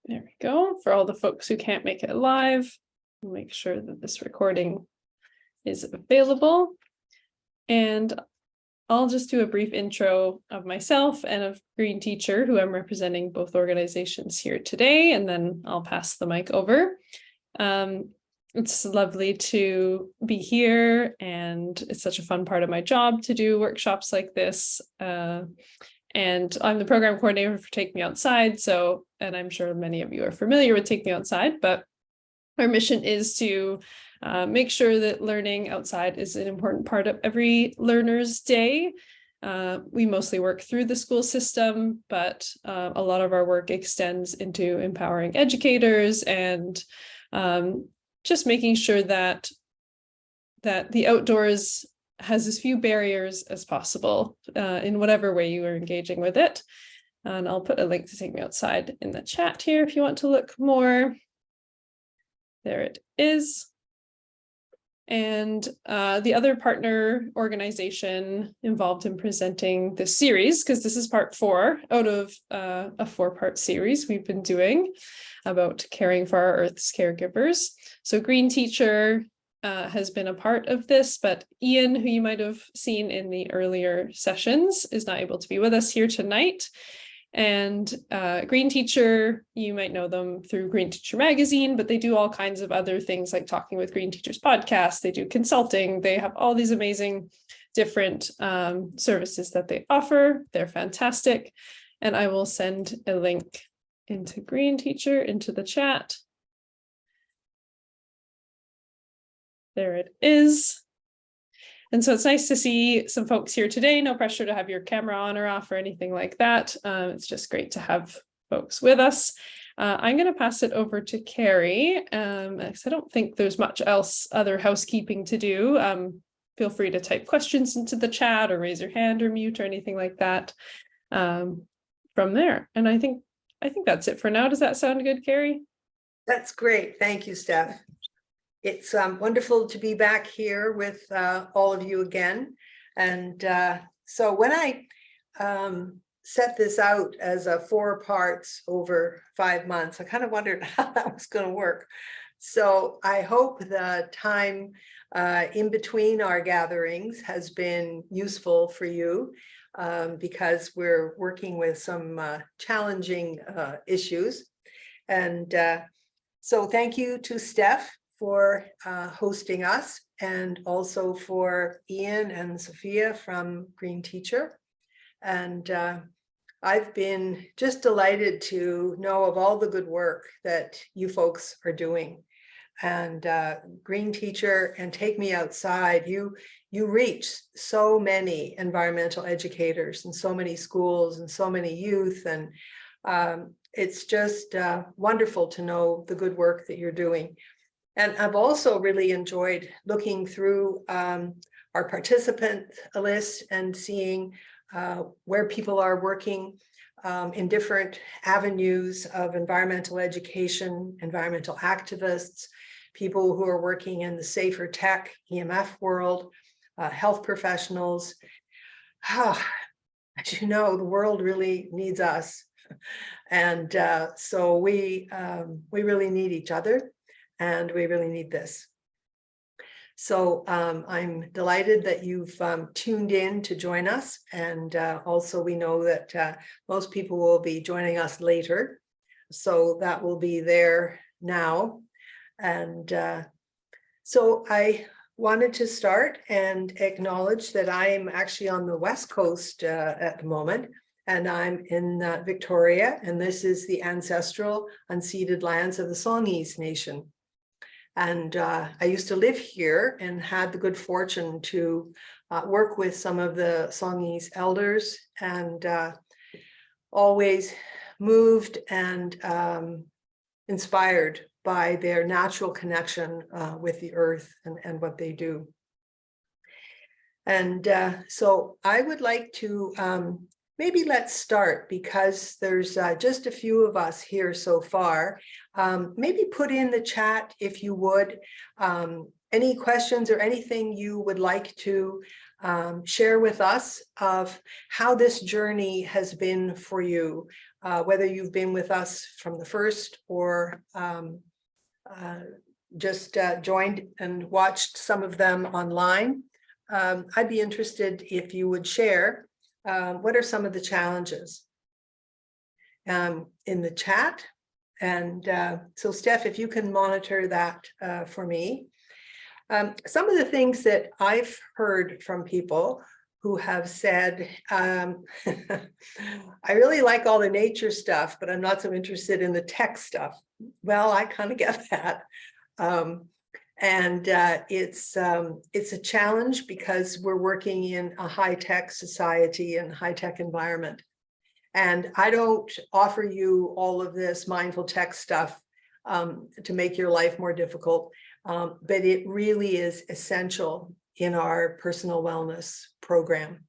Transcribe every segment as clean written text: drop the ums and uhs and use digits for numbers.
There we go. For all the folks who can't make it live, we'll make sure that this recording is available. And I'll just do a brief intro of myself and of Green Teacher, who I'm representing both organizations here today, and then I'll pass the mic over. It's lovely to be here, and it's such a fun part of my job to do workshops like this. And I'm the program coordinator for Take Me Outside. So, and I'm sure many of you are familiar with Take Me Outside, but our mission is to make sure that learning outside is an important part of every learner's day. We mostly work through the school system, but a lot of our work extends into empowering educators and just making sure that the outdoors has as few barriers as possible in whatever way you are engaging with it. And I'll put a link to Take Me Outside in the chat here if you want to look more. There it is. And the other partner organization involved in presenting this series, because this is part 4 out of a 4-part series we've been doing about caring for our Earth's caregivers. So Green Teacher has been a part of this, but Ian, who you might have seen in the earlier sessions, is not able to be with us here tonight. And Green Teacher, you might know them through Green Teacher Magazine, but they do all kinds of other things like Talking with Green Teachers podcast. They do consulting. They have all these amazing different services that they offer. They're fantastic. And I will send a link into Green Teacher into the chat. There it is. And so it's nice to see some folks here today. No pressure to have your camera on or off or anything like that. It's just great to have folks with us. I'm going to pass it over to Carrie, because I don't think there's much else other housekeeping to do. Feel free to type questions into the chat or raise your hand or mute or anything like that from there. And I think that's it for now. Does that sound good, Carrie? That's great. Thank you, Steph. It's wonderful to be back here with all of you again. And so when I set this out as 4 parts over 5 months, I kind of wondered how that was going to work. So I hope the time in between our gatherings has been useful for you because we're working with some challenging issues. And so thank you to Steph for hosting us, and also for Ian and Sophia from Green Teacher. And I've been just delighted to know of all the good work that you folks are doing. And Green Teacher and Take Me Outside, you reach so many environmental educators and so many schools and so many youth. And it's just wonderful to know the good work that you're doing. And I've also really enjoyed looking through our participant list and seeing where people are working in different avenues of environmental education, environmental activists, people who are working in the safer tech, EMF world, health professionals. As you know, the world really needs us. And so we really need each other. And we really need this. So I'm delighted that you've tuned in to join us. And also we know that most people will be joining us later. So that will be there now. And so I wanted to start and acknowledge that I'm actually on the West Coast at the moment. And I'm in Victoria. And this is the ancestral unceded lands of the Songhees Nation. And I used to live here and had the good fortune to work with some of the Songhees elders, and always moved and inspired by their natural connection with the earth and what they do. And so I would like to maybe let's start, because there's just a few of us here so far. Maybe put in the chat, if you would, any questions or anything you would like to share with us of how this journey has been for you, whether you've been with us from the first or just joined and watched some of them online. I'd be interested if you would share what are some of the challenges in the chat. And so Steph, if you can monitor that for me. Some of the things that I've heard from people who have said, I really like all the nature stuff, but I'm not so interested in the tech stuff. Well, I kind of get that. It's a challenge because we're working in a high-tech society and high-tech environment. And I don't offer you all of this mindful tech stuff to make your life more difficult, but it really is essential in our personal wellness program.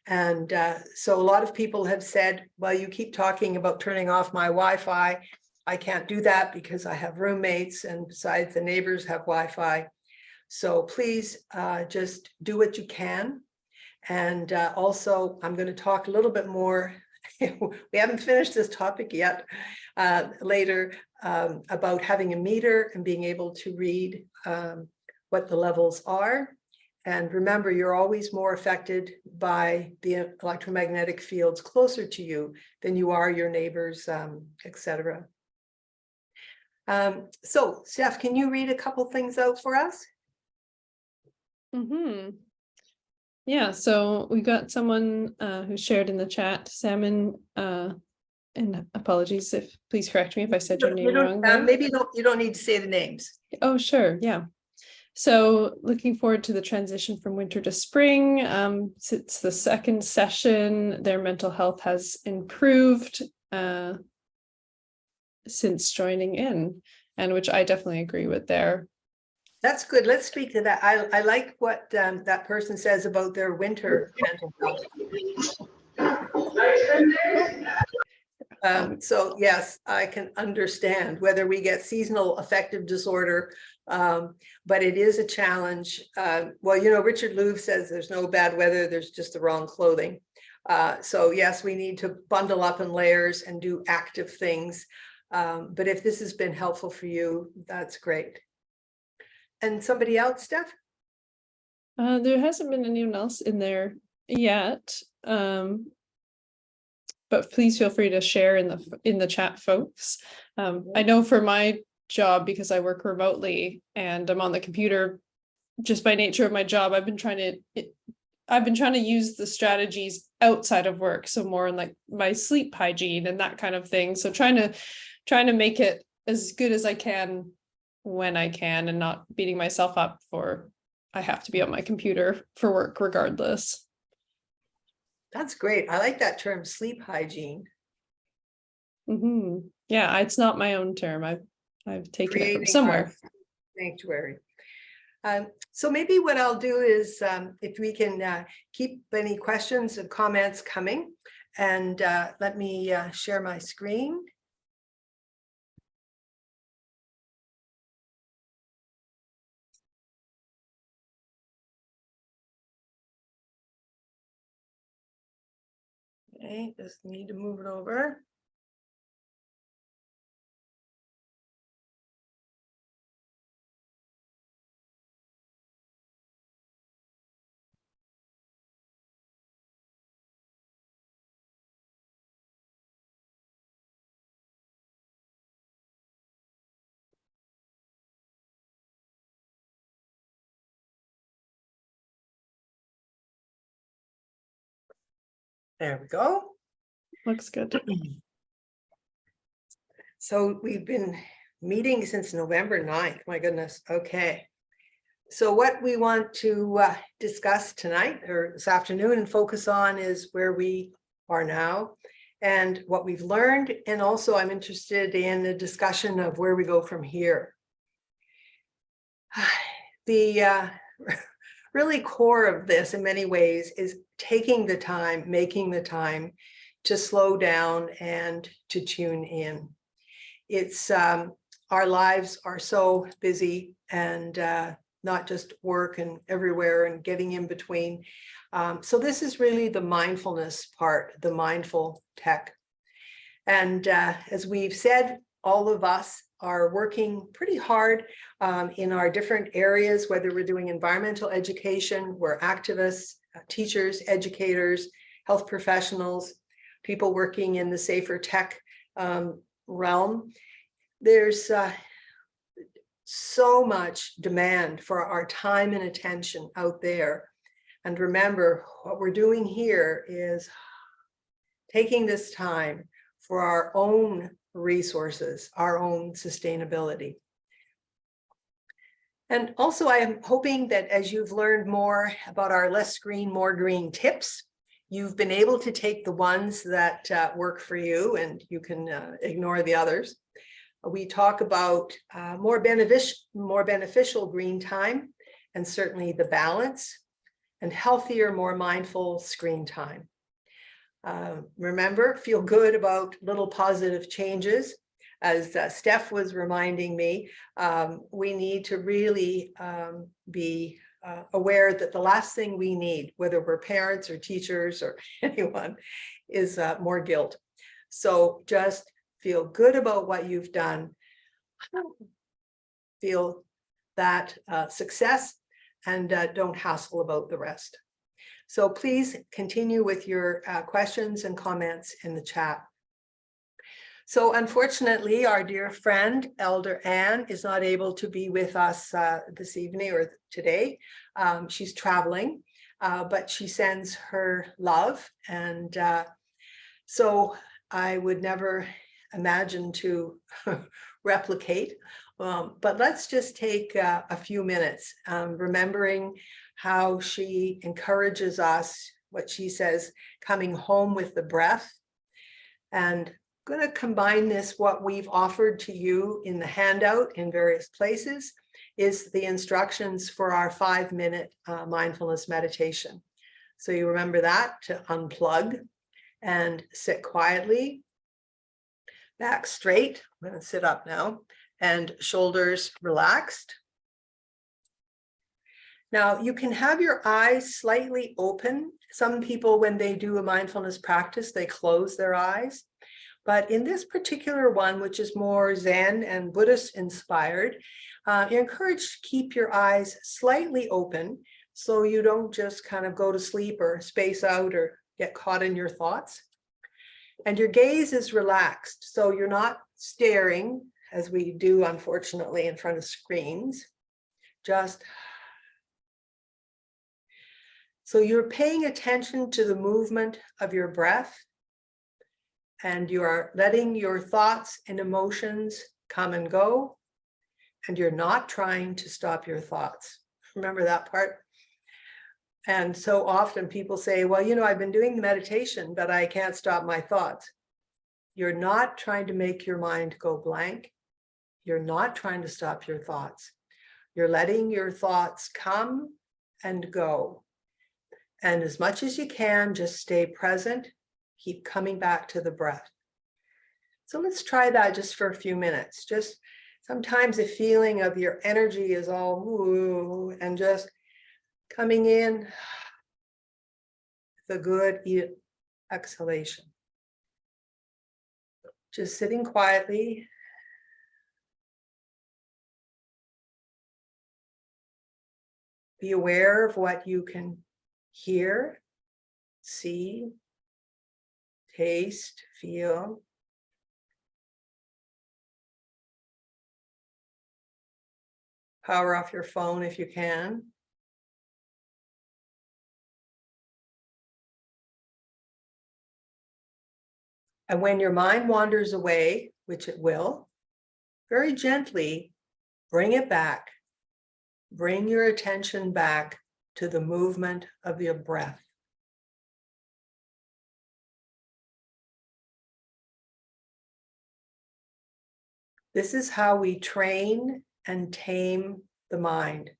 And so a lot of people have said, well, you keep talking about turning off my Wi-Fi. I can't do that because I have roommates, and besides, the neighbors have Wi-Fi. So please just do what you can. And also, I'm going to talk a little bit more. We haven't finished this topic yet, later, about having a meter and being able to read what the levels are. And remember, you're always more affected by the electromagnetic fields closer to you than you are your neighbors, etc. So, Steph, can you read a couple things out for us? Yeah, so we got someone who shared in the chat, Salmon, and apologies if, please correct me if I said your name wrong there. Maybe you don't need to say the names. Oh, sure, yeah. So looking forward to the transition from winter to spring. It's the second session. Their mental health has improved since joining in, and which I definitely agree with there. That's good. Let's speak to that. I like what that person says about their winter mental health. So yes, I can understand whether we get seasonal affective disorder, but it is a challenge. Well, you know, Richard Louv says there's no bad weather, there's just the wrong clothing. So yes, we need to bundle up in layers and do active things. But if this has been helpful for you, that's great. And somebody else, Steph? There hasn't been anyone else in there yet, but please feel free to share in the chat, folks. I know for my job, because I work remotely and I'm on the computer, just by nature of my job, I've been trying to use the strategies outside of work, so more in like my sleep hygiene and that kind of thing. So trying to make it as good as I can when I can, and not beating myself up for I have to be on my computer for work regardless. That's great. I like that term, sleep hygiene. Yeah, it's not my own term. I've taken it from somewhere. Sanctuary. So maybe what I'll do is, if we can keep any questions and comments coming, and let me share my screen. Okay, just need to move it over. There we go. Looks good. So we've been meeting since November 9th. My goodness. Okay. So what we want to discuss tonight or this afternoon and focus on is where we are now and what we've learned. And also I'm interested in a discussion of where we go from here. The really core of this in many ways is taking the time, making the time to slow down and to tune in. It's our lives are so busy, and not just work and everywhere and getting in between. So this is really the mindfulness part, the mindful tech. And as we've said, all of us are working pretty hard in our different areas, whether we're doing environmental education, we're activists, teachers, educators, health professionals, people working in the safer tech realm. There's so much demand for our time and attention out there. And remember, what we're doing here is taking this time for our own resources, our own sustainability. And also, I am hoping that as you've learned more about our less screen, more green tips, you've been able to take the ones that work for you and you can ignore the others. We talk about more beneficial green time, and certainly the balance, and healthier, more mindful screen time. Remember, feel good about little positive changes. As Steph was reminding me, we need to really be aware that the last thing we need, whether we're parents or teachers or anyone, is more guilt. So just feel good about what you've done. Feel that success, and don't hassle about the rest. So please continue with your questions and comments in the chat. So unfortunately, our dear friend, Elder Anne, is not able to be with us this evening or today. She's traveling, but she sends her love. And so I would never imagine to replicate, but let's just take a few minutes, remembering how she encourages us, what she says, coming home with the breath. And I'm going to combine this, what we've offered to you in the handout in various places, is the instructions for our 5-minute mindfulness meditation. So you remember that, to unplug and sit quietly, back straight. I'm going to sit up now, and shoulders relaxed. Now, you can have your eyes slightly open. Some people, when they do a mindfulness practice, they close their eyes. But in this particular one, which is more Zen and Buddhist inspired, you're encouraged to keep your eyes slightly open so you don't just kind of go to sleep or space out or get caught in your thoughts. And your gaze is relaxed, so you're not staring, as we do, unfortunately, in front of screens. Just so you're paying attention to the movement of your breath, and you are letting your thoughts and emotions come and go, and you're not trying to stop your thoughts. Remember that part? And so often people say, well, you know, I've been doing the meditation, but I can't stop my thoughts. You're not trying to make your mind go blank. You're not trying to stop your thoughts. You're letting your thoughts come and go. And as much as you can, just stay present, keep coming back to the breath. So let's try that just for a few minutes. Just sometimes a feeling of your energy is all woo, and just coming in with a good exhalation. Just sitting quietly. Be aware of what you can hear, see, taste, feel. Power off your phone if you can. And when your mind wanders away, which it will, very gently bring it back. Bring your attention back to the movement of your breath. This is how we train and tame the mind.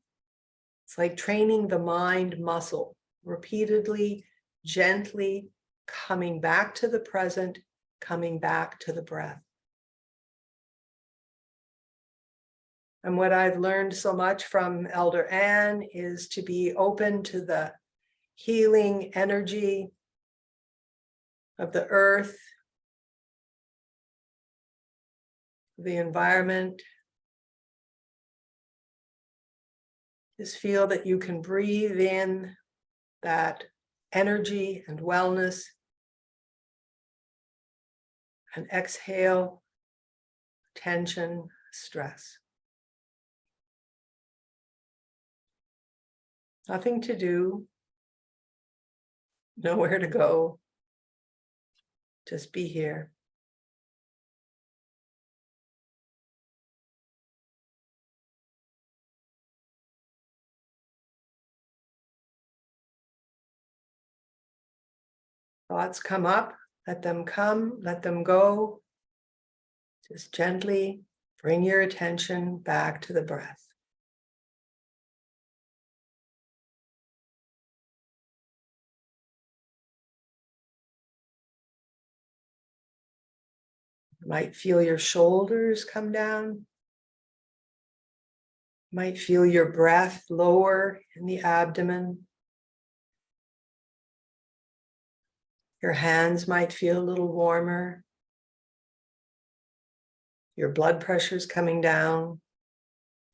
It's like training the mind muscle, repeatedly, gently coming back to the present, coming back to the breath. And what I've learned so much from Elder Anne is to be open to the healing energy of the earth, the environment. Just feel that you can breathe in that energy and wellness, and exhale tension, stress. Nothing to do, nowhere to go, just be here. Thoughts come up, let them come, let them go. Just gently bring your attention back to the breath. You might feel your shoulders come down. You might feel your breath lower in the abdomen. Your hands might feel a little warmer. Your blood pressure's coming down.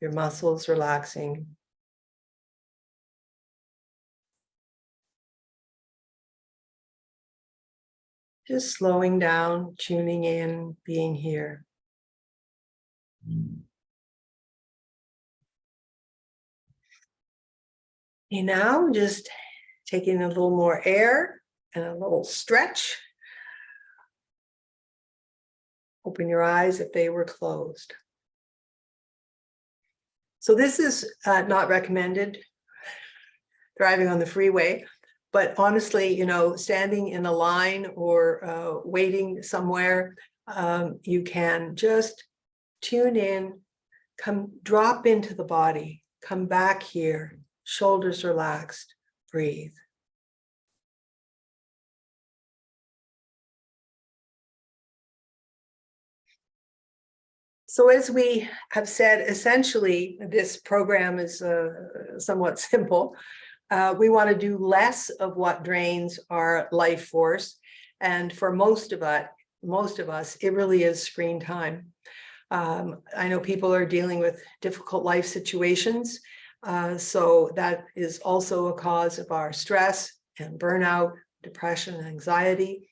Your muscles relaxing. Just slowing down, tuning in, being here. And now just taking a little more air and a little stretch. Open your eyes if they were closed. So this is not recommended driving on the freeway, but honestly, standing in a line or waiting somewhere, you can just tune in, drop into the body, come back here, shoulders relaxed, breathe. So as we have said, essentially, this program is somewhat simple. We want to do less of what drains our life force. And for most of us, it really is screen time. I know people are dealing with difficult life situations. So that is also a cause of our stress and burnout, depression, and anxiety.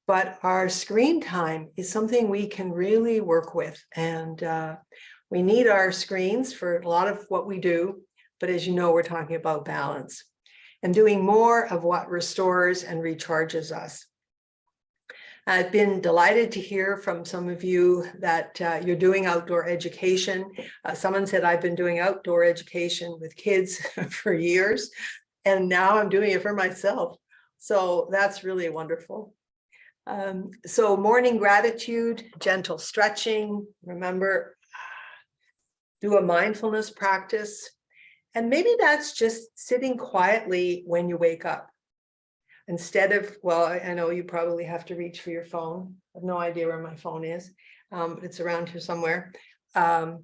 But our screen time is something we can really work with. And we need our screens for a lot of what we do. But as you know, we're talking about balance and doing more of what restores and recharges us. I've been delighted to hear from some of you that you're doing outdoor education. Someone said I've been doing outdoor education with kids for years, and now I'm doing it for myself. So that's really wonderful. So morning gratitude, gentle stretching, remember, do a mindfulness practice. And maybe that's just sitting quietly when you wake up. Instead of, well, I know you probably have to reach for your phone. I have no idea where my phone is. It's around here somewhere. And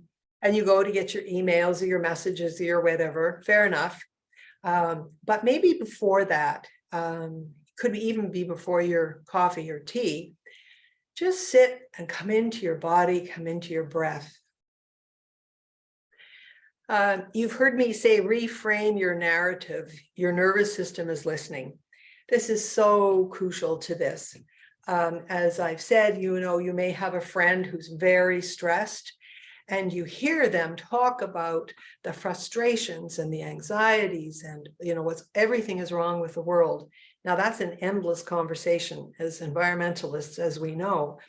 you go to get your emails or your messages or your whatever, fair enough. But maybe before that, could even be before your coffee or tea, just sit and come into your body, come into your breath. You've heard me say, reframe your narrative. Your nervous system is listening. This is so crucial to this. As I've said, you may have a friend who's very stressed, and you hear them talk about the frustrations and the anxieties and everything is wrong with the world. Now that's an endless conversation as environmentalists, as we know,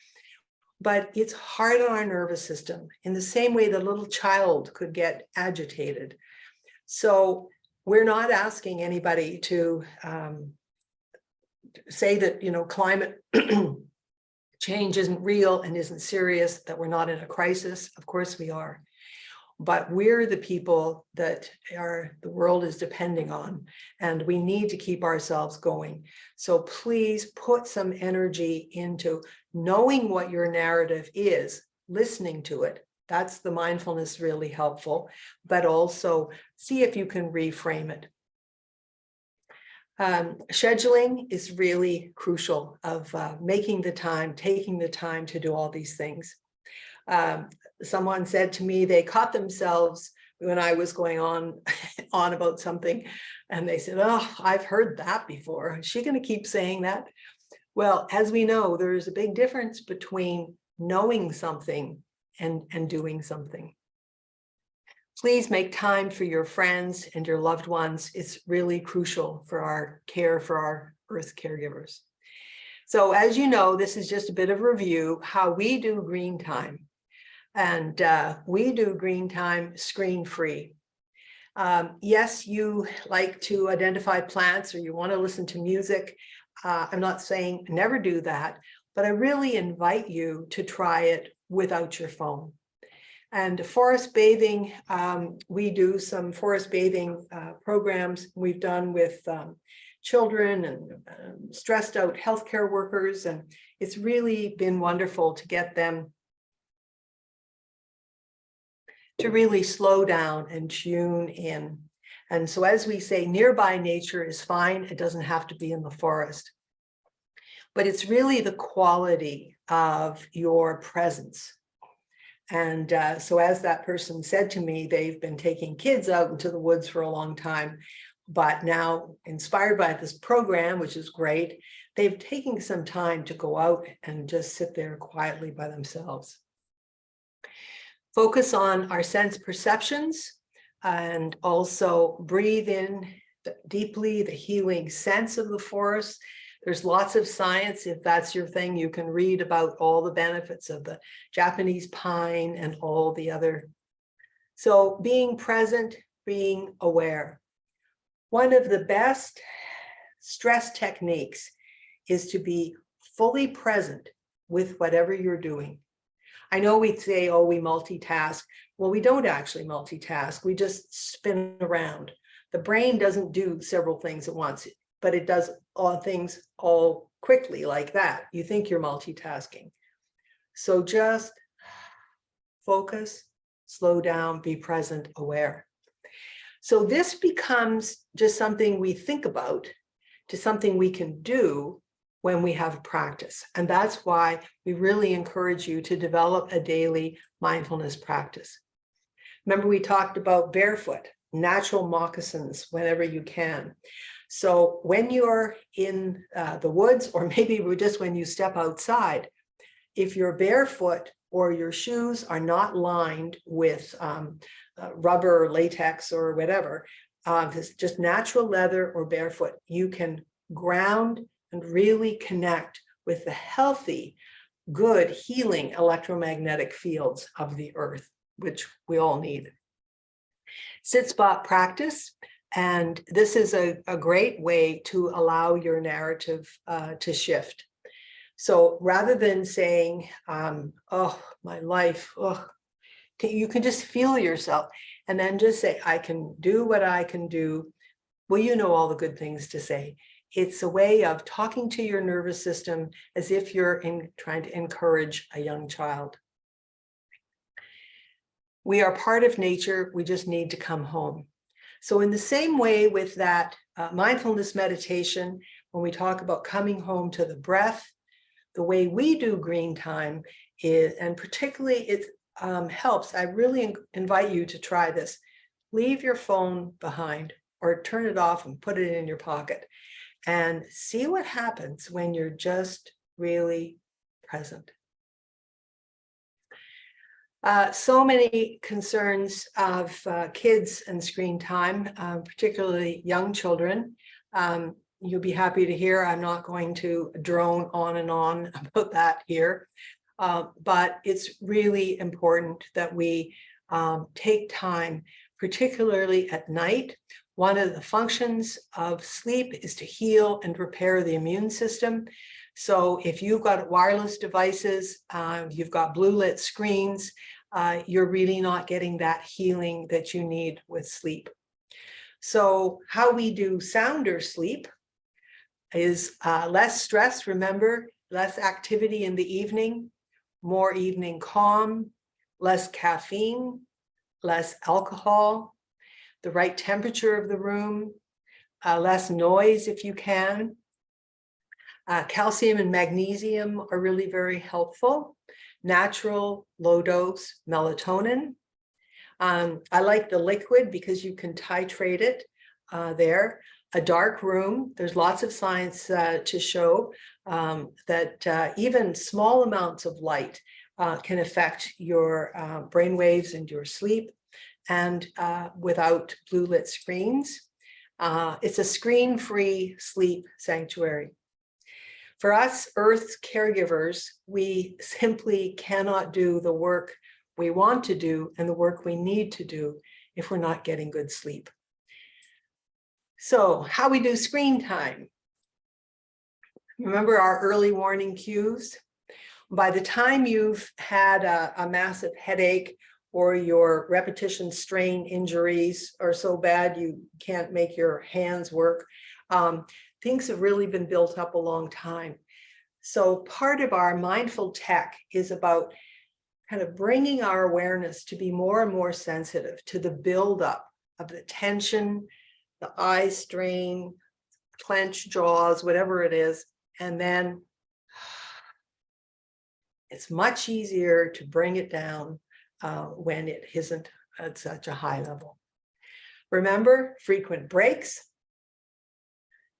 but it's hard on our nervous system in the same way the little child could get agitated. So we're not asking anybody to say that, climate change isn't real and isn't serious, that we're not in a crisis. Of course we are. But we're the people that the world is depending on, and we need to keep ourselves going. So please put some energy into knowing what your narrative is, listening to it, That's the mindfulness really helpful, but also see if you can reframe it. Scheduling is really crucial of making the time, taking the time to do all these things. Someone said to me, they caught themselves when I was going on about something, and they said, oh, I've heard that before. Is she going to keep saying that? Well, as we know, there's a big difference between knowing something and doing something. Please make time for your friends and your loved ones. It's really crucial for our care for our Earth caregivers. So as you know, this is just a bit of a review how we do green time. And we do green time screen-free. Yes, you like to identify plants or you want to listen to music. I'm not saying never do that, but I really invite you to try it without your phone. And forest bathing, we do some forest bathing programs we've done with children and stressed out healthcare workers. And it's really been wonderful to get them to really slow down and tune in. And so as we say, nearby nature is fine. It doesn't have to be in the forest. But it's really the quality of your presence. And so as that person said to me, they've been taking kids out into the woods for a long time, but now inspired by this program, which is great, they've taken some time to go out and just sit there quietly by themselves. Focus on our sense perceptions and also breathe in deeply the healing sense of the forest. There's lots of science. If that's your thing, you can read about all the benefits of the Japanese pine and all the other. So being present, being aware. One of the best stress techniques is to be fully present with whatever you're doing. I know we say, oh, we multitask. Well, we don't actually multitask. We just spin around. The brain doesn't do several things at once, but it does all things all quickly like that. You think you're multitasking. So just focus, slow down, be present, aware. So this becomes just something we think about to something we can do when we have practice. And that's why we really encourage you to develop a daily mindfulness practice. Remember, we talked about barefoot, natural moccasins whenever you can. So when you're in the woods, or maybe just when you step outside, if you're barefoot or your shoes are not lined with rubber or latex or whatever, it's just natural leather or barefoot, you can ground and really connect with the healthy, good, healing electromagnetic fields of the earth, which we all need. Sit spot practice. And this is a great way to allow your narrative to shift. So rather than saying, oh, my life, oh, you can just feel yourself and then just say, I can do what I can do. Well, you know all the good things to say. It's a way of talking to your nervous system as if you're trying to encourage a young child. We are part of nature. We just need to come home. So in the same way with that mindfulness meditation, when we talk about coming home to the breath, the way we do green time is, and particularly it helps, I really invite you to try this. Leave your phone behind or turn it off and put it in your pocket and see what happens when you're just really present. So many concerns of kids and screen time, particularly young children. You'll be happy to hear I'm not going to drone on and on about that here, but it's really important that we take time, particularly at night. One of the functions of sleep is to heal and repair the immune system. So if you've got wireless devices, you've got blue lit screens, you're really not getting that healing that you need with sleep. So how we do sounder sleep is less stress, remember, less activity in the evening, more evening calm, less caffeine, less alcohol, the right temperature of the room, less noise if you can. Calcium and magnesium are really very helpful. Natural low dose melatonin. I like the liquid because you can titrate it there. A dark room, there's lots of science to show that even small amounts of light can affect your brain waves and your sleep, and without blue lit screens. It's a screen-free sleep sanctuary. For us Earth's caregivers, we simply cannot do the work we want to do and the work we need to do if we're not getting good sleep. So how we do screen time. Remember our early warning cues? By the time you've had a massive headache or your repetition strain injuries are so bad you can't make your hands work, things have really been built up a long time. So part of our mindful tech is about kind of bringing our awareness to be more and more sensitive to the buildup of the tension, the eye strain, clenched jaws, whatever it is. And then it's much easier to bring it down when it isn't at such a high level. Remember, frequent breaks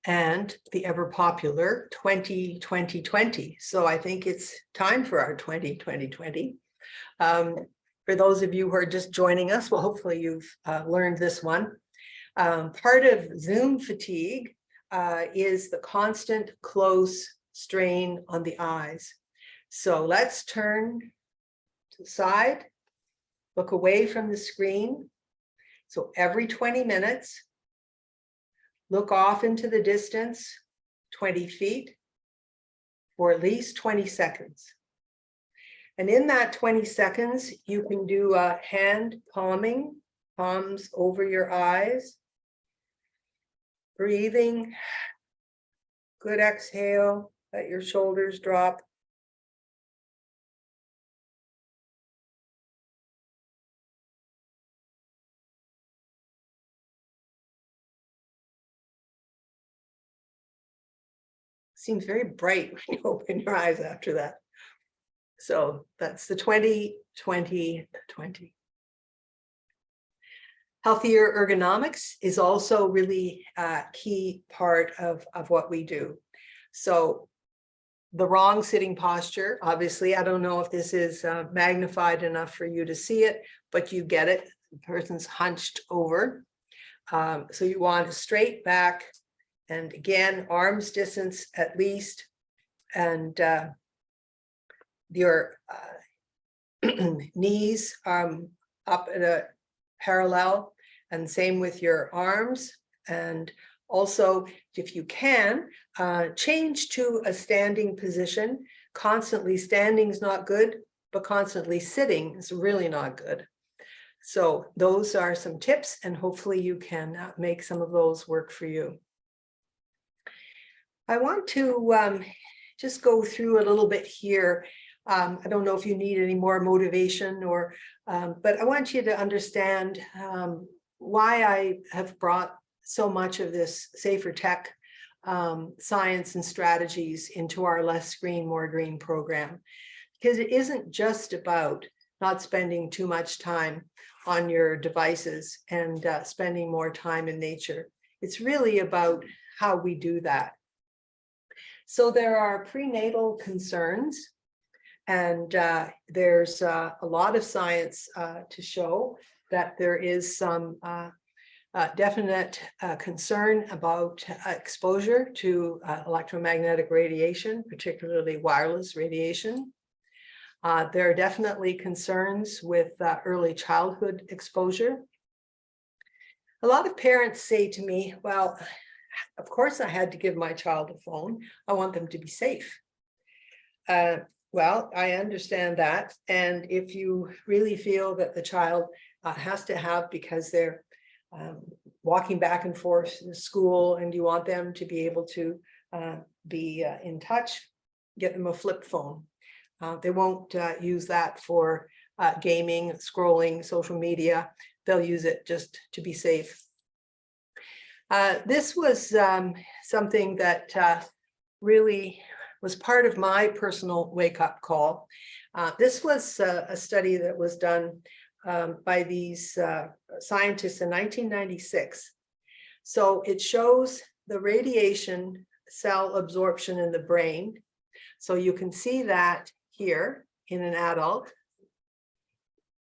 and the ever popular 20-20-20. So I think it's time for our 20-20-20. For those of you who are just joining us, well, hopefully you've learned this one. Part of Zoom fatigue is the constant close strain on the eyes. So let's turn to the side, look away from the screen. So every 20 minutes, look off into the distance, 20 feet, for at least 20 seconds. And in that 20 seconds, you can do a hand palming, palms over your eyes, breathing, good exhale, let your shoulders drop. Seems very bright when you open your eyes after that. So that's the 20-20-20. Healthier ergonomics is also really a key part of what we do. So the wrong sitting posture, obviously, I don't know if this is magnified enough for you to see it, but you get it. The person's hunched over. So you want a straight back, and again, arms distance at least, and your knees up at a parallel, and same with your arms. And also, if you can, change to a standing position. Constantly standing is not good, but constantly sitting is really not good. So those are some tips, and hopefully you can make some of those work for you. I want to just go through a little bit here. I don't know if you need any more motivation, or, but I want you to understand why I have brought so much of this safer tech science and strategies into our Less Screen, More Green program. Because it isn't just about not spending too much time on your devices and spending more time in nature. It's really about how we do that. So there are prenatal concerns, and there's a lot of science to show that there is some definite concern about exposure to electromagnetic radiation, particularly wireless radiation. There are definitely concerns with early childhood exposure. A lot of parents say to me, well, of course I had to give my child a phone. I want them to be safe. Well, I understand that. And if you really feel that the child has to have, because they're walking back and forth to school, and you want them to be able to be in touch, get them a flip phone. They won't use that for gaming, scrolling, social media. They'll use it just to be safe. This was something that really was part of my personal wake-up call. This was a study that was done by these scientists in 1996. So it shows the radiation cell absorption in the brain. So you can see that here in an adult.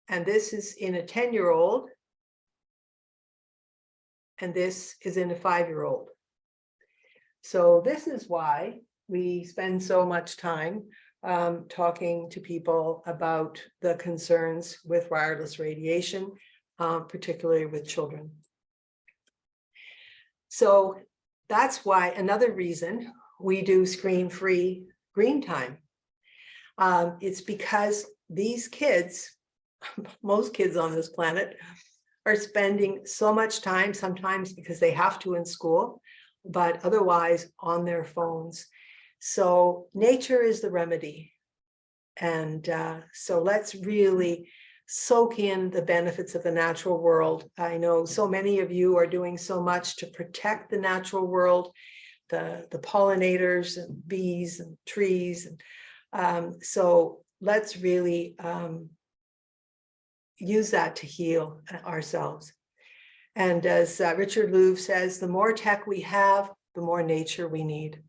And this is in a 10-year-old. And this is in a 5-year-old. So this is why we spend so much time talking to people about the concerns with wireless radiation, particularly with children. So that's why another reason we do screen-free green time. It's because these kids, most kids on this planet, are spending so much time, sometimes because they have to in school, but otherwise on their phones. So nature is the remedy. And so let's really soak in the benefits of the natural world. I know so many of you are doing so much to protect the natural world, the pollinators and bees and trees. And so let's really use that to heal ourselves. And as Richard Louv says, the more tech we have, the more nature we need.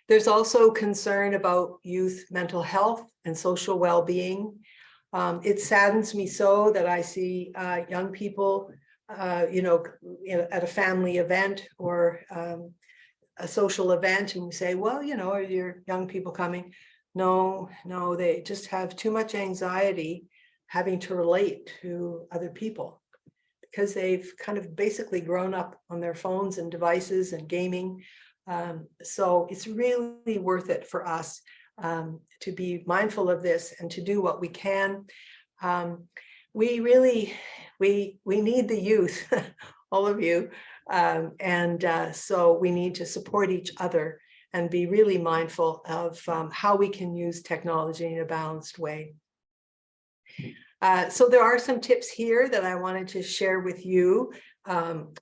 There's also concern about youth mental health and social well-being. It saddens me so that I see young people, at a family event or a social event, and we say, well, are your young people coming? No, they just have too much anxiety having to relate to other people because they've kind of basically grown up on their phones and devices and gaming. So it's really worth it for us to be mindful of this and to do what we can. We need the youth, all of you. So we need to support each other and be really mindful of how we can use technology in a balanced way. So there are some tips here that I wanted to share with you.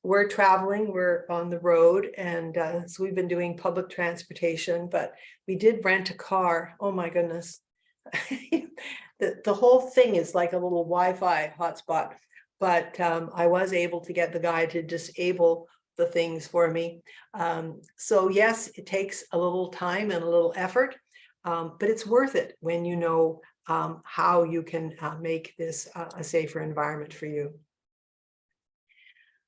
We're traveling, we're on the road, and so we've been doing public transportation, but we did rent a car. Oh my goodness. The whole thing is like a little Wi-Fi hotspot, but I was able to get the guy to disable the things for me. So yes, it takes a little time and a little effort, but it's worth it when you know how you can make this a safer environment for you.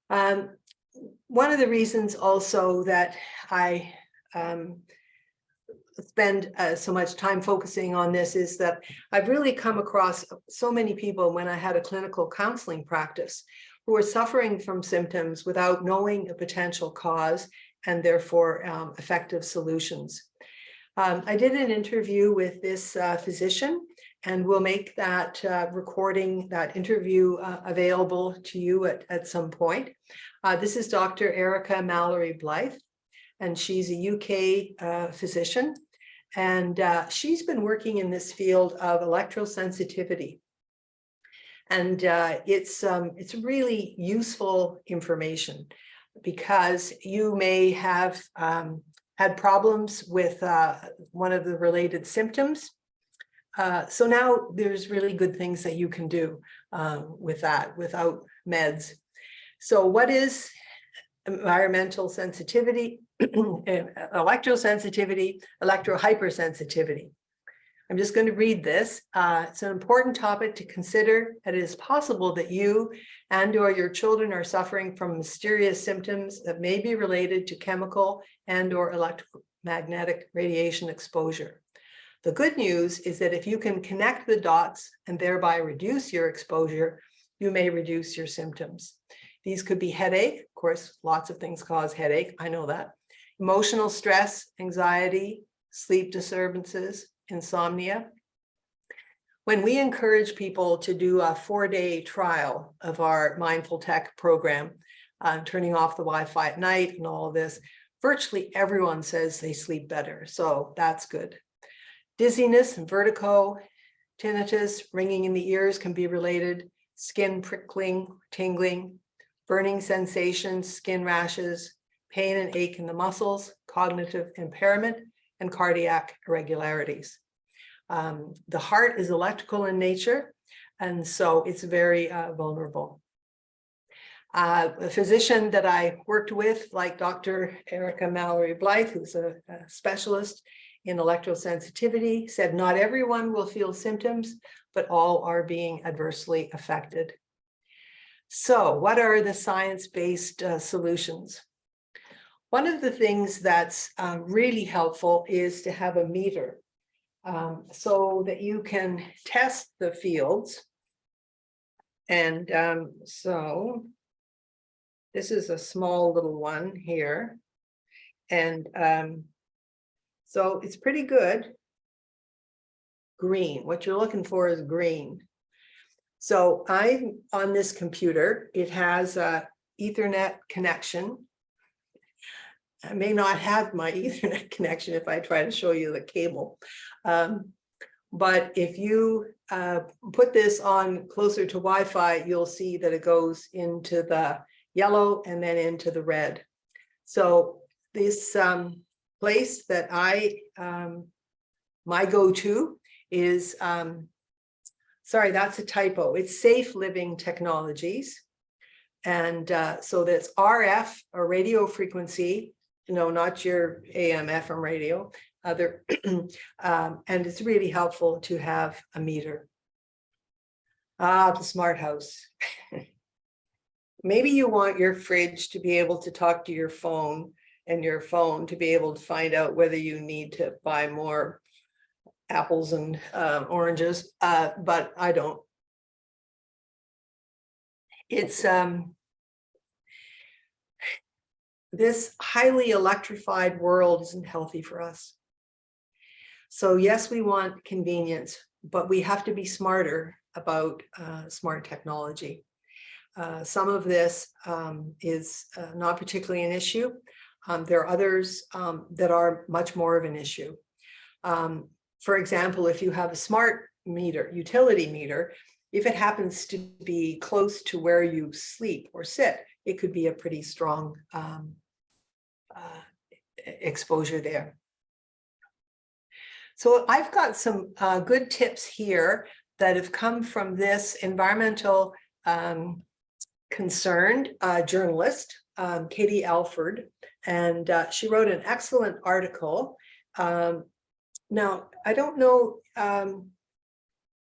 One of the reasons also that I spend so much time focusing on this is that I've really come across so many people when I had a clinical counseling practice who are suffering from symptoms without knowing a potential cause and therefore effective solutions. I did an interview with this physician, and we'll make that recording, that interview available to you at some point. This is Dr. Erica Mallory Blythe, and she's a UK physician, and she's been working in this field of electrosensitivity. And it's really useful information because you may have had problems with one of the related symptoms. So now there's really good things that you can do with that without meds. So what is environmental sensitivity, electrosensitivity, electrohypersensitivity? I'm just going to read this. It's an important topic to consider. It is possible that you and/or your children are suffering from mysterious symptoms that may be related to chemical and/or electromagnetic radiation exposure. The good news is that if you can connect the dots and thereby reduce your exposure, you may reduce your symptoms. These could be headache. Of course, lots of things cause headache. I know that. Emotional stress, anxiety, sleep disturbances, insomnia. When we encourage people to do a 4-day trial of our Mindful Tech program, turning off the Wi-Fi at night and all of this, virtually everyone says they sleep better. So that's good. Dizziness and vertigo, tinnitus, ringing in the ears can be related, skin prickling, tingling, burning sensations, skin rashes, pain and ache in the muscles, cognitive impairment, and cardiac irregularities. The heart is electrical in nature, and so it's very vulnerable. A physician that I worked with, like Dr. Erica Mallory Blythe, who's a specialist in electrosensitivity, said not everyone will feel symptoms, but all are being adversely affected. So what are the science-based solutions? One of the things that's really helpful is to have a meter so that you can test the fields. And so this is a small little one here. And so it's pretty good. Green, what you're looking for is green. So I'm on this computer, it has a Ethernet connection. I may not have my Ethernet connection if I try to show you the cable. But if you put this on closer to Wi-Fi, you'll see that it goes into the yellow and then into the red. So this place that my go-to is, sorry, that's a typo. It's Safe Living Technologies. And so that's RF, or radio frequency, not your AM, FM radio, other, and it's really helpful to have a meter. The smart house. Maybe you want your fridge to be able to talk to your phone, and your phone to be able to find out whether you need to buy more apples and oranges, but I don't. It's this highly electrified world isn't healthy for us. So yes, we want convenience, but we have to be smarter about smart technology. Some of this is not particularly an issue. There are others that are much more of an issue. For example, if you have a smart meter, utility meter, if it happens to be close to where you sleep or sit, it could be a pretty strong exposure there. So I've got some good tips here that have come from this environmental concerned journalist, Katie Alford, and she wrote an excellent article. Now, I don't know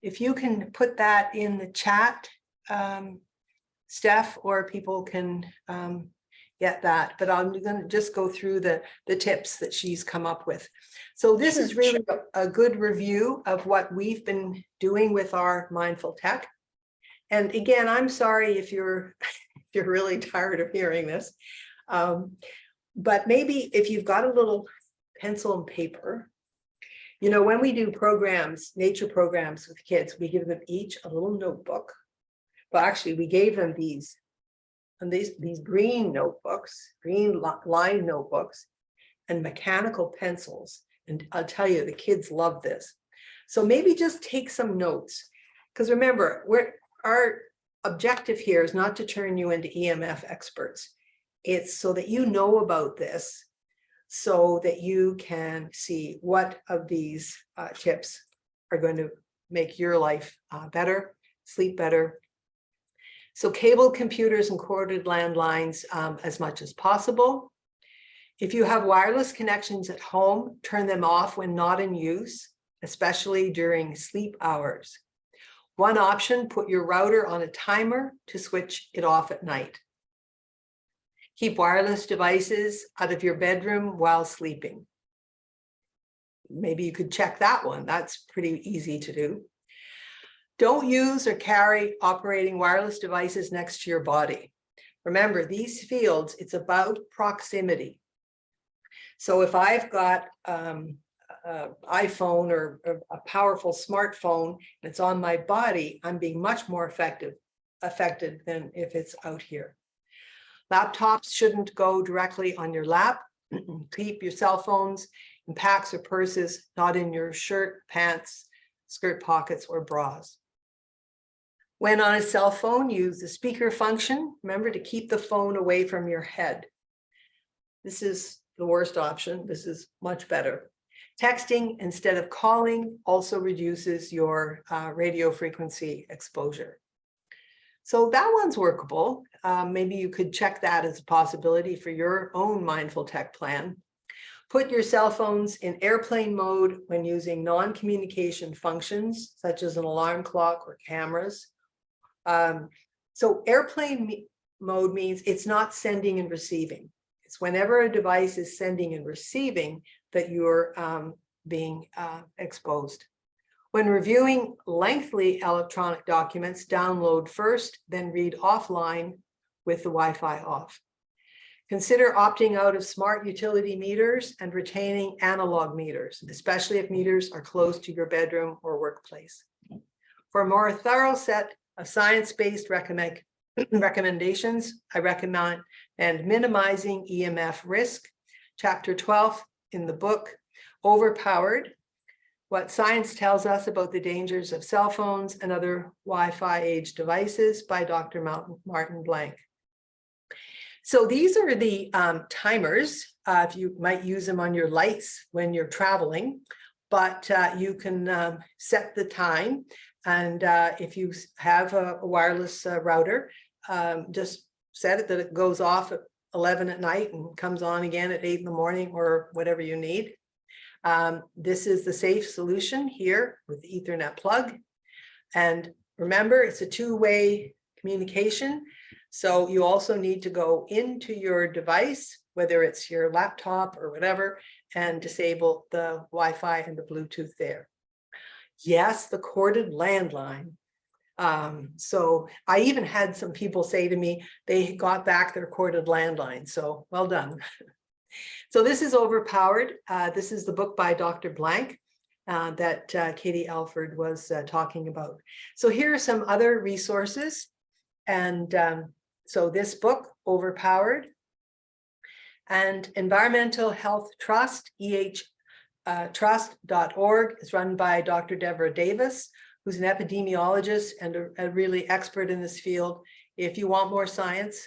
if you can put that in the chat, Steph, or people can get that, but I'm going to just go through the tips that she's come up with. So this is really a good review of what we've been doing with our mindful tech. And again, I'm sorry if you're really tired of hearing this, but maybe if you've got a little pencil and paper, when we do programs, nature programs with kids, we give them each a little notebook. Well, actually, we gave them these green notebooks, green line notebooks, and mechanical pencils. And I'll tell you, the kids love this. So maybe just take some notes, because remember, our objective here is not to turn you into EMF experts. It's so that you know about this, so that you can see what of these tips are going to make your life better, sleep better. So cable computers and corded landlines as much as possible. If you have wireless connections at home, turn them off when not in use, especially during sleep hours. One option, put your router on a timer to switch it off at night. Keep wireless devices out of your bedroom while sleeping. Maybe you could check that one. That's pretty easy to do. Don't use or carry operating wireless devices next to your body. Remember, these fields, it's about proximity. So if I've got an iPhone or a powerful smartphone and it's on my body, I'm being much more affected than if it's out here. Laptops shouldn't go directly on your lap. Keep your cell phones in packs or purses, not in your shirt, pants, skirt pockets, or bras. When on a cell phone, use the speaker function. Remember to keep the phone away from your head. This is the worst option. This is much better. Texting instead of calling also reduces your radio frequency exposure. So that one's workable. Maybe you could check that as a possibility for your own mindful tech plan. Put your cell phones in airplane mode when using non-communication functions, such as an alarm clock or cameras. So airplane mode means it's not sending and receiving. It's whenever a device is sending and receiving that you're being exposed. When reviewing lengthy electronic documents, download first, then read offline with the Wi-Fi off. Consider opting out of smart utility meters and retaining analog meters, especially if meters are close to your bedroom or workplace. For a more thorough set of science-based recommendations, I recommend minimizing EMF risk, chapter 12 in the book, Overpowered, What Science Tells Us About the Dangers of Cell Phones and Other Wi-Fi Age Devices by Dr. Martin Blank. So these are the timers. If you might use them on your lights when you're traveling, but you can set the time. And if you have a wireless router, just set it that it goes off at 11 at night and comes on again at 8 in the morning or whatever you need. This is the safe solution here with the Ethernet plug. And remember, it's a two-way communication. So you also need to go into your device, whether it's your laptop or whatever, and disable the Wi-Fi and the Bluetooth there. Yes, the corded landline. So I even had some people say to me, they got back their corded landline. So well done. So this is Overpowered. This is the book by Dr. Blank that Katie Alford was talking about. So here are some other resources. And so this book, Overpowered, and Environmental Health Trust, trust.org, is run by Dr. Deborah Davis, who's an epidemiologist and a really expert in this field. If you want more science,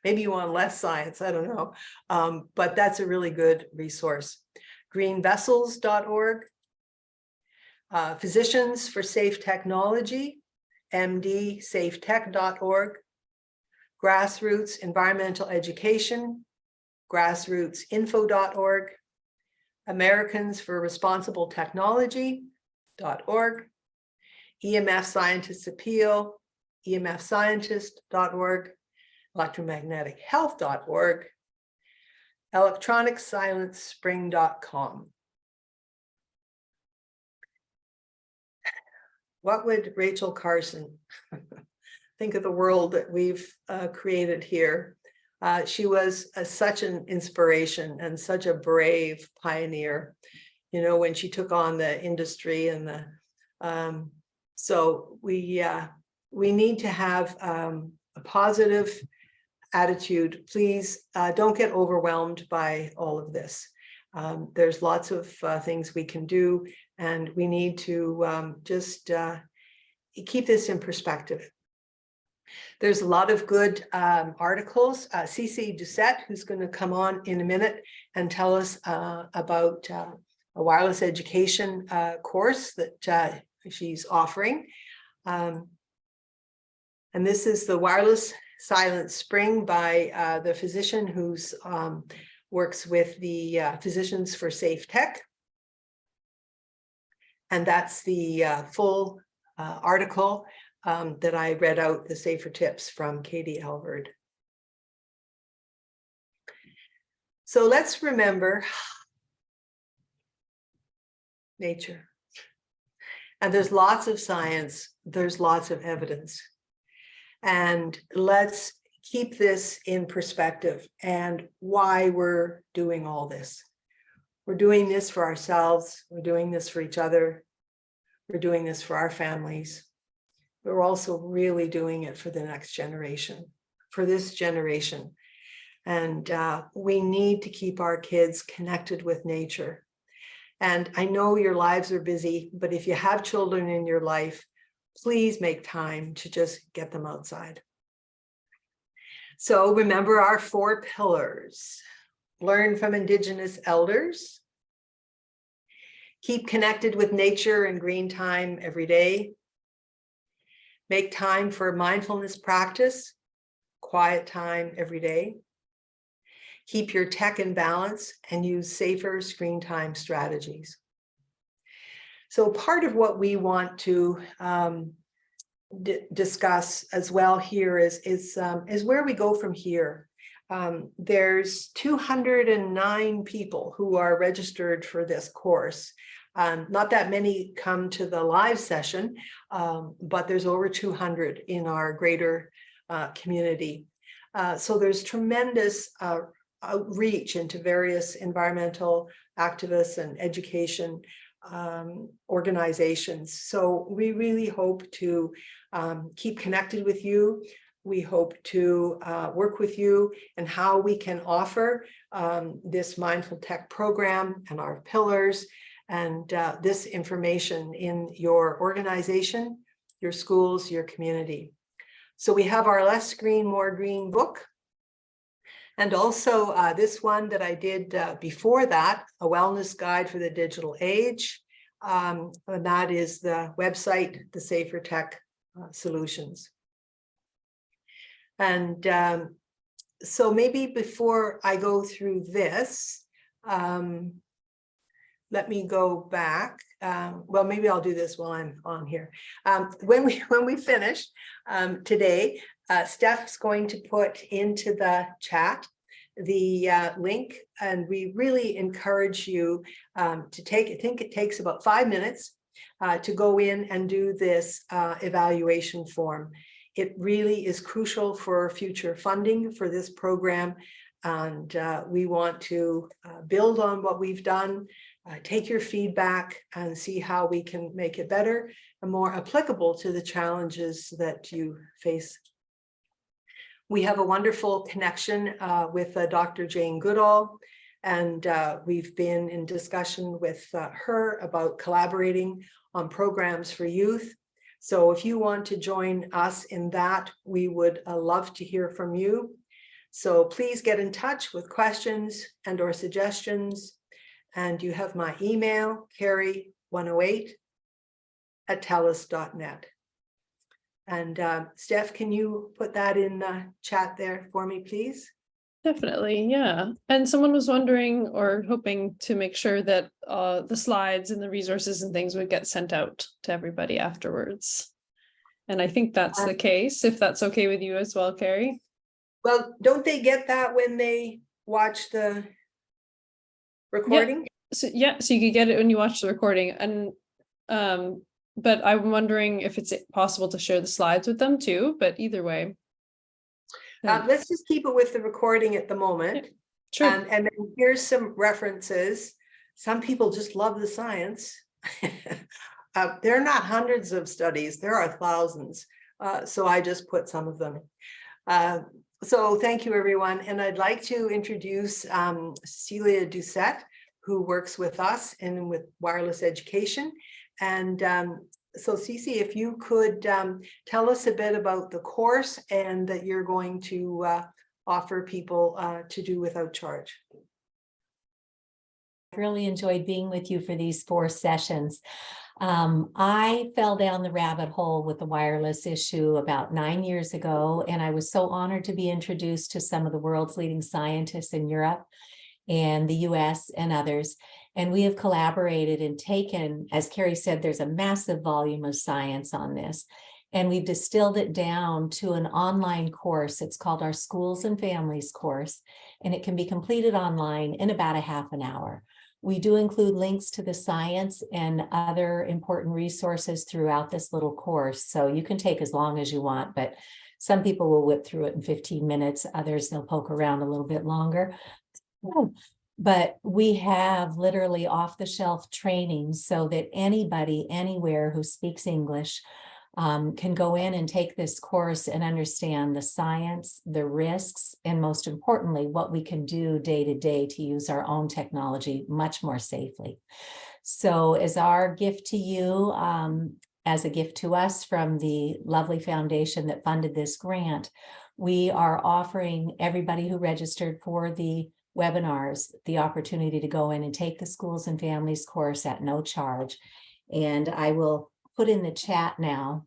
maybe you want less science, I don't know, but that's a really good resource. Greenvessels.org, Physicians for Safe Technology, mdsafetech.org, Grassroots Environmental Education, grassrootsinfo.org, Americans for Responsible Technology.org, EMF Scientists Appeal, emfscientist.org, electromagnetichealth.org, electronicsilencespring.com. What would Rachel Carson think of the world that we've created here? She was such an inspiration and such a brave pioneer, you know, when she took on the industry and the, so we need to have a positive attitude. Please don't get overwhelmed by all of this. There's lots of things we can do, and we need to just keep this in perspective. There's a lot of good articles. Cece Doucette, who's going to come on in a minute and tell us about a wireless education course that she's offering. And this is the Wireless Silent Spring by the physician who's works with the Physicians for Safe Tech. And that's the full article that I read out, the Safer Tips from Katie Alford. So let's remember nature. And there's lots of science, there's lots of evidence. And let's keep this in perspective and why we're doing all this. We're doing this for ourselves, we're doing this for each other, we're doing this for our families. We're also really doing it for the next generation, for this generation. And we need to keep our kids connected with nature. And I know your lives are busy, but if you have children in your life, please make time to just get them outside. So remember our 4 pillars. Learn from Indigenous elders. Keep connected with nature and green time every day. Make time for mindfulness practice, quiet time every day. Keep your tech in balance and use safer screen time strategies. So part of what we want to discuss as well here is where we go from here. There's 209 people who are registered for this course. Not that many come to the live session, but there's over 200 in our greater community. So there's tremendous outreach into various environmental activists and education organizations. So we really hope to keep connected with you. We hope to work with you and how we can offer this mindful tech program and our pillars and this information in your organization, your schools, your community. So we have our Less Green, More Green book. And also this one that I did before that, A Wellness Guide for the Digital Age. And that is the website, the Safer Tech Solutions. And so maybe before I go through this, let me go back. Well, maybe I'll do this while I'm on here. When we finish today, Steph's going to put into the chat the link, and we really encourage you to take, I think it takes about 5 minutes to go in and do this evaluation form. It really is crucial for future funding for this program, and we want to build on what we've done, take your feedback and see how we can make it better and more applicable to the challenges that you face. We have a wonderful connection with Dr. Jane Goodall, and we've been in discussion with her about collaborating on programs for youth. So if you want to join us in that, we would love to hear from you. So please get in touch with questions and or suggestions. And you have my email, carrie108@telus.net. And Steph, can you put that in the chat there for me, please? Definitely, yeah. And someone was wondering or hoping to make sure that the slides and the resources and things would get sent out to everybody afterwards. And I think that's the case, if that's okay with you as well, Carrie. Well, don't they get that when they watch the recording? Yeah, so you could get it when you watch the recording. And but I'm wondering if it's possible to share the slides with them too, but either way. Let's just keep it with the recording at the moment. Yeah, sure. And then here's some references. Some people just love the science. There are not hundreds of studies, there are thousands. So I just put some of them. So thank you, everyone. And I'd like to introduce Cecilia Doucette, who works with us and with wireless education. And so Cece, if you could tell us a bit about the course and that you're going to offer people to do without charge. I've really enjoyed being with you for these 4 sessions. I fell down the rabbit hole with the wireless issue about 9 years ago, and I was so honored to be introduced to some of the world's leading scientists in Europe and the US and others. And we have collaborated and taken, as Carrie said, there's a massive volume of science on this. And we've distilled it down to an online course. It's called our Schools and Families course, and it can be completed online in about a half an hour. We do include links to the science and other important resources throughout this little course. So you can take as long as you want, but some people will whip through it in 15 minutes. Others, they'll poke around a little bit longer. But we have literally off-the-shelf training so that anybody, anywhere who speaks English can go in and take this course and understand the science, the risks, and most importantly, what we can do day to day to use our own technology much more safely. So as our gift to you, as a gift to us from the lovely foundation that funded this grant, we are offering everybody who registered for the webinars the opportunity to go in and take the Schools and Families course at no charge. And I will put in the chat now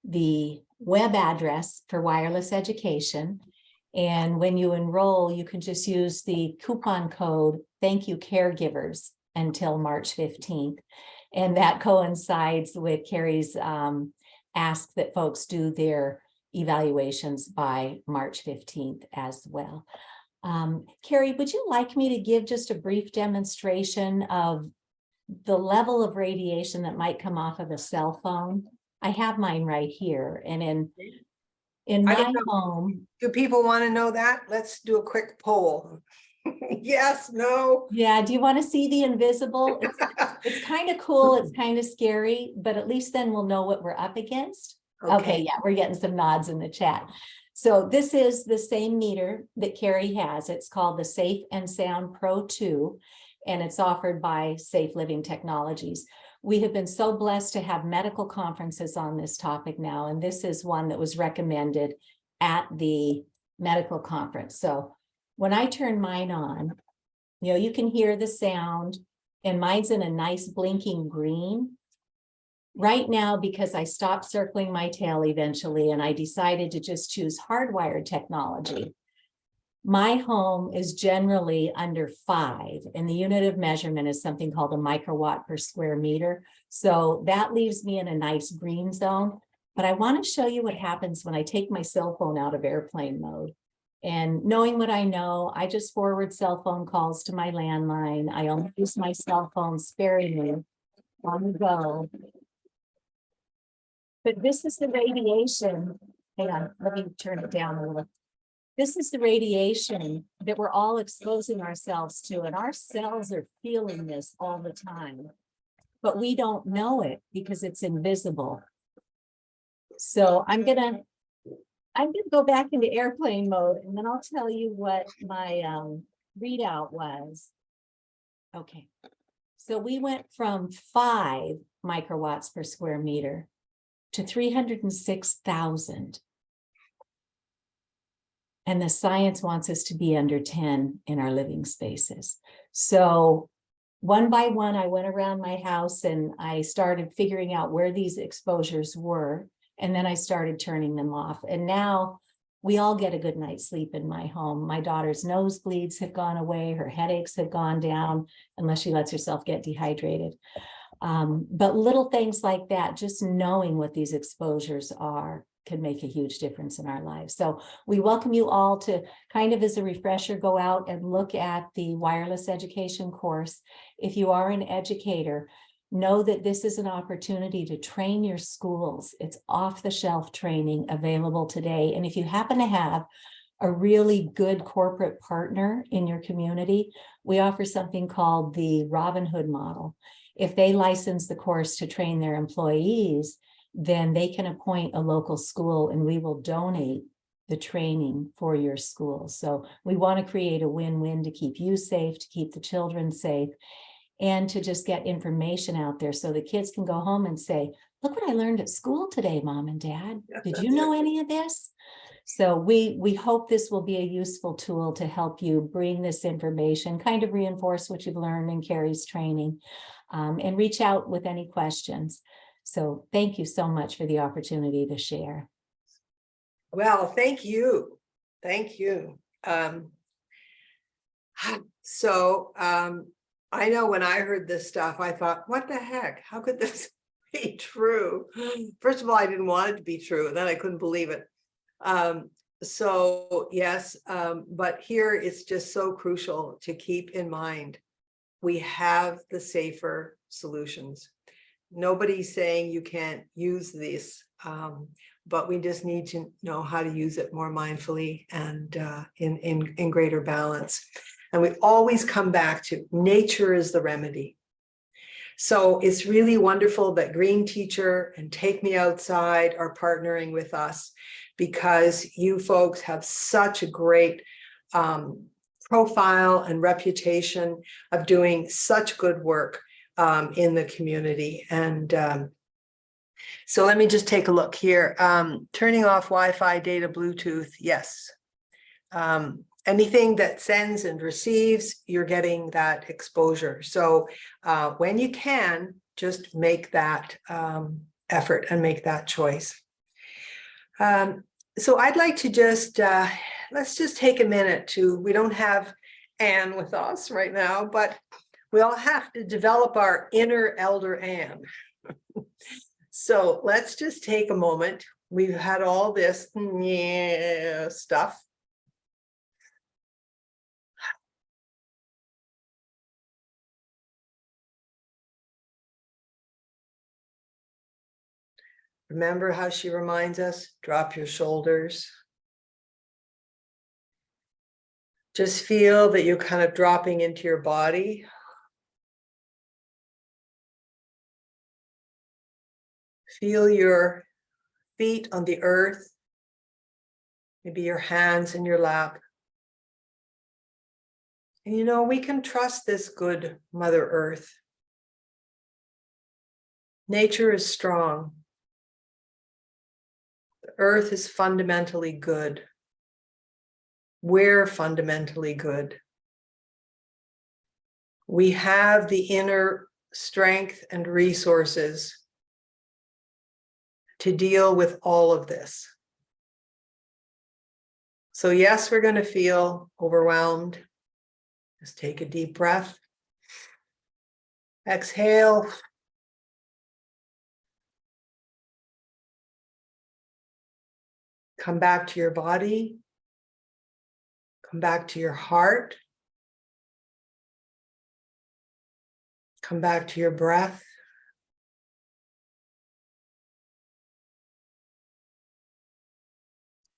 the web address for wireless education. And when you enroll, you can just use the coupon code, thank you caregivers, until March 15th. And that coincides with Carrie's ask that folks do their evaluations by March 15th as well. Carrie, would you like me to give just a brief demonstration of the level of radiation that might come off of a cell phone? I have mine right here. And in my home. Do people want to know that? Let's do a quick poll. Yes, no. Yeah, do you want to see the invisible? It's kind of cool. It's kind of scary, but at least then we'll know what we're up against. Okay, yeah, we're getting some nods in the chat. So this is the same meter that Carrie has. It's called the Safe and Sound Pro 2, and it's offered by Safe Living Technologies. We have been so blessed to have medical conferences on this topic now, and this is one that was recommended at the medical conference. So when I turn mine on, you know, you can hear the sound, and mine's in a nice blinking green. Right now, because I stopped circling my tail eventually, and I decided to just choose hardwired technology, my home is generally under 5, and the unit of measurement is something called a microwatt per square meter. So that leaves me in a nice green zone. But I want to show you what happens when I take my cell phone out of airplane mode. And knowing what I know, I just forward cell phone calls to my landline. I only use my cell phone sparingly on the go. But this is the radiation. Hang on, let me turn it down a little. This is the radiation that we're all exposing ourselves to, and our cells are feeling this all the time, but we don't know it because it's invisible. So I'm gonna go back into airplane mode, and then I'll tell you what my readout was. Okay, so we went from 5 microwatts per square meter to 306,000. And the science wants us to be under 10 in our living spaces. So one by one, I went around my house and I started figuring out where these exposures were. And then I started turning them off. And now we all get a good night's sleep in my home. My daughter's nosebleeds have gone away. Her headaches have gone down, unless she lets herself get dehydrated. But little things like that, just knowing what these exposures are, can make a huge difference in our lives. So we welcome you all to, kind of as a refresher, go out and look at the wireless education course. If you are an educator, know that this is an opportunity to train your schools. It's off-the-shelf training available today. And if you happen to have a really good corporate partner in your community, we offer something called the Robin Hood model. If they license the course to train their employees, then they can appoint a local school and we will donate the training for your school. So we want to create a win-win to keep you safe, to keep the children safe, and to just get information out there so the kids can go home and say, look what I learned at school today, Mom and Dad. Did you know any of this? So we hope this will be a useful tool to help you bring this information, kind of reinforce what you've learned in Carrie's training, and reach out with any questions. So thank you so much for the opportunity to share. Well, thank you. Thank you. I know when I heard this stuff, I thought, what the heck? How could this be true? First of all, I didn't want it to be true, and then I couldn't believe it. So yes, but here it's just so crucial to keep in mind, we have the safer solutions. Nobody's saying you can't use this, but we just need to know how to use it more mindfully and in greater balance. And we always come back to nature is the remedy. So it's really wonderful that Green Teacher and Take Me Outside are partnering with us, because you folks have such a great profile and reputation of doing such good work in the community. And so let me just take a look here. Turning off Wi-Fi, data, Bluetooth, yes. Anything that sends and receives, you're getting that exposure. So when you can, just make that effort and make that choice. So I'd like to just, let's just take a minute to, we don't have Anne with us right now, but we all have to develop our inner Elder Anne. So let's just take a moment. We've had all this stuff. Remember how she reminds us, drop your shoulders. Just feel that you're kind of dropping into your body. Feel your feet on the earth, maybe your hands in your lap. And you know, we can trust this good Mother Earth. Nature is strong. The earth is fundamentally good. We're fundamentally good. We have the inner strength and resources to deal with all of this. So yes, we're going to feel overwhelmed. Just take a deep breath. Exhale. Come back to your body. Come back to your heart. Come back to your breath.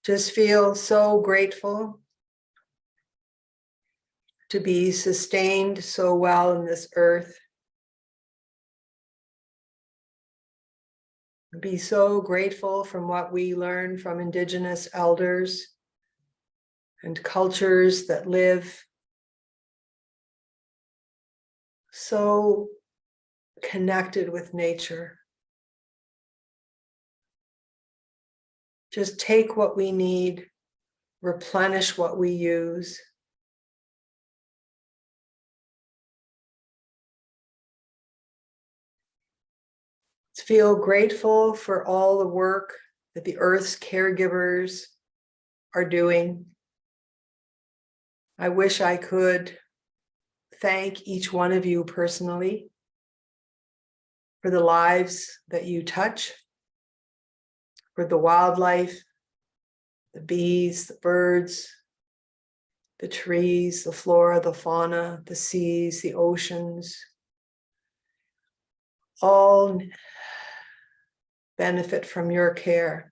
Just feel so grateful to be sustained so well in this earth. Be so grateful from what we learn from Indigenous elders and cultures that live so connected with nature. Just take what we need, replenish what we use. Feel grateful for all the work that the Earth's caregivers are doing. I wish I could thank each one of you personally for the lives that you touch, for the wildlife, the bees, the birds, the trees, the flora, the fauna, the seas, the oceans, all benefit from your care.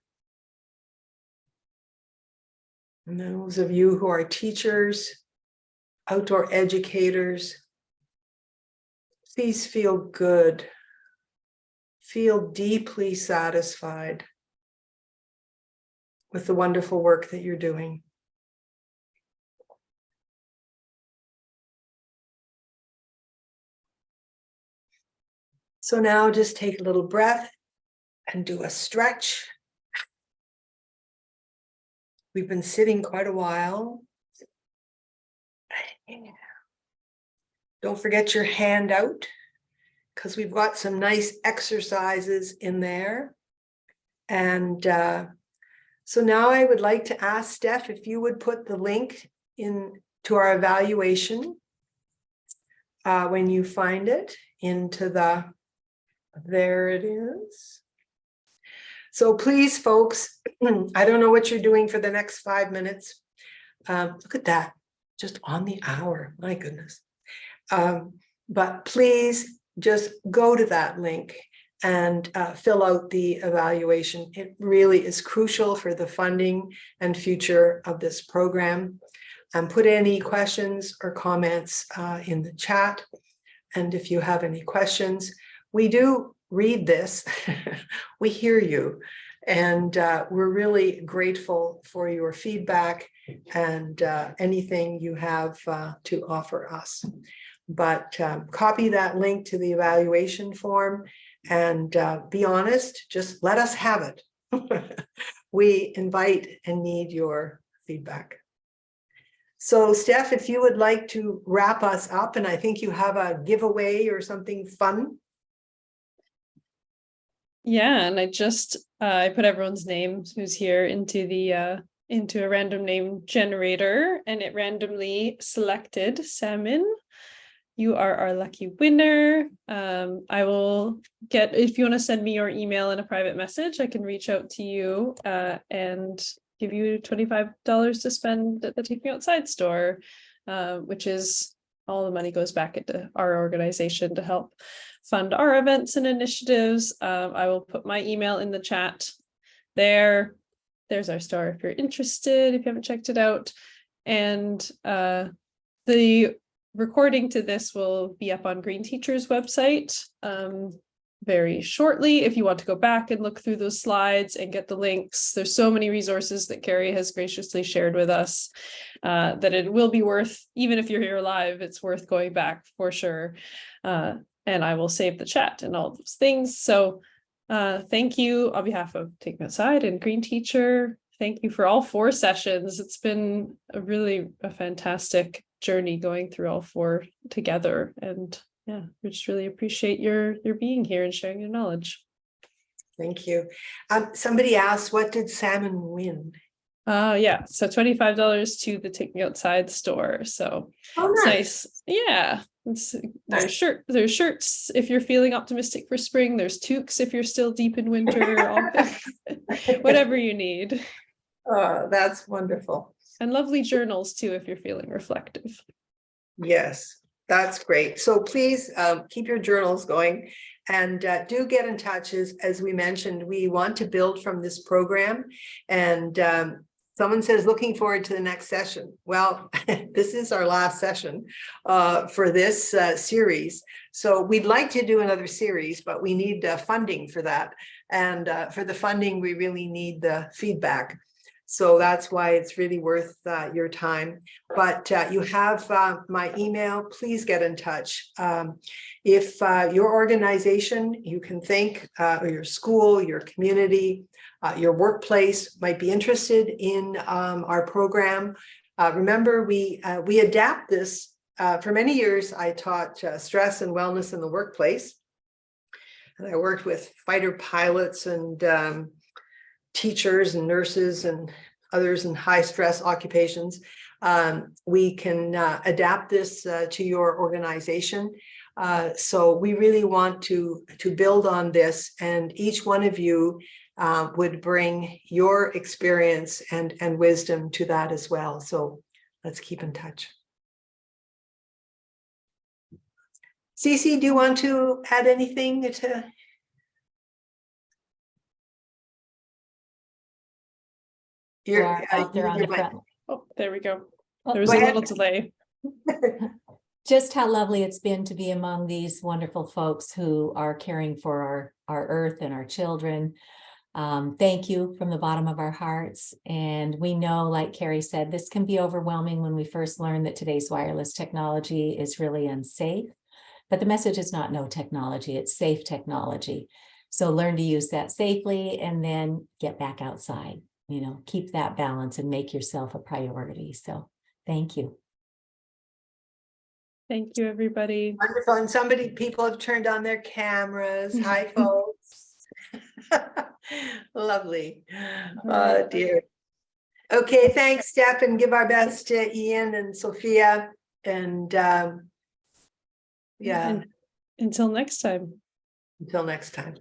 And those of you who are teachers, outdoor educators, please feel good. Feel deeply satisfied with the wonderful work that you're doing. So now just take a little breath and do a stretch. We've been sitting quite a while. Don't forget your hand out, because we've got some nice exercises in there. And so now I would like to ask Steph if you would put the link into our evaluation when you find it into the, there it is. So please, folks, I don't know what you're doing for the next 5 minutes. Look at that, just on the hour, my goodness. But please just go to that link and fill out the evaluation. It really is crucial for the funding and future of this program. Put any questions or comments in the chat. And if you have any questions, we do read this. We hear you. And we're really grateful for your feedback and anything you have to offer us. But copy that link to the evaluation form and be honest, just let us have it. We invite and need your feedback. So Steph, if you would like to wrap us up, and I think you have a giveaway or something fun. Yeah, and I just I put everyone's name who's here into a random name generator, and it randomly selected Salmon. You are our lucky winner. I will get, if you want to send me your email in a private message, I can reach out to you and give you $25 to spend at the Take Me Outside store, which is all the money goes back into our organization to help fund our events and initiatives. I will put my email in the chat there. There's our store if you're interested, if you haven't checked it out. And the recording to this will be up on Green Teacher's website very shortly. If you want to go back and look through those slides and get the links, there's so many resources that Carrie has graciously shared with us that it will be worth, even if you're here live, it's worth going back for sure. And I will save the chat and all those things. So thank you on behalf of Take Me Outside and Green Teacher. Thank you for all 4 sessions. It's been a fantastic journey going through all 4 together. And yeah, we just really appreciate your being here and sharing your knowledge. Thank you. Somebody asked, what did Salmon win? Yeah, so $25 to the Take Me Outside store. So it's nice. Yeah. There's shirts if you're feeling optimistic for spring. There's toques if you're still deep in winter. Whatever you need. Oh, that's wonderful. And lovely journals too if you're feeling reflective. Yes, that's great. So please keep your journals going and do get in touch. As we mentioned, we want to build from this program. And someone says, looking forward to the next session. Well, this is our last session for this series. So we'd like to do another series, but we need funding for that. And for the funding, we really need the feedback. So that's why it's really worth your time. But you have my email. Please get in touch. If your organization, you can think, or your school, your community, your workplace might be interested in our program. Remember, we adapt this. For many years, I taught stress and wellness in the workplace. And I worked with fighter pilots and teachers and nurses and others in high stress occupations. We can adapt this to your organization. So we really want to build on this, and each one of you would bring your experience and wisdom to that as well. So let's keep in touch. Cece, do you want to add anything to? They're on the front. Oh, there we go. Oh, There was a little delay. Just how lovely it's been to be among these wonderful folks who are caring for our earth and our children. Thank you from the bottom of our hearts. And we know, like Carrie said, this can be overwhelming when we first learn that today's wireless technology is really unsafe. But the message is not no technology, it's safe technology. So learn to use that safely and then get back outside. You know, keep that balance and make yourself a priority. So thank you. Thank you, everybody. Wonderful. And people have turned on their cameras. Hi, folks. Lovely. Oh, dear. Okay, thanks, Steph, and give our best to Ian and Sophia. And yeah. Until next time. Until next time.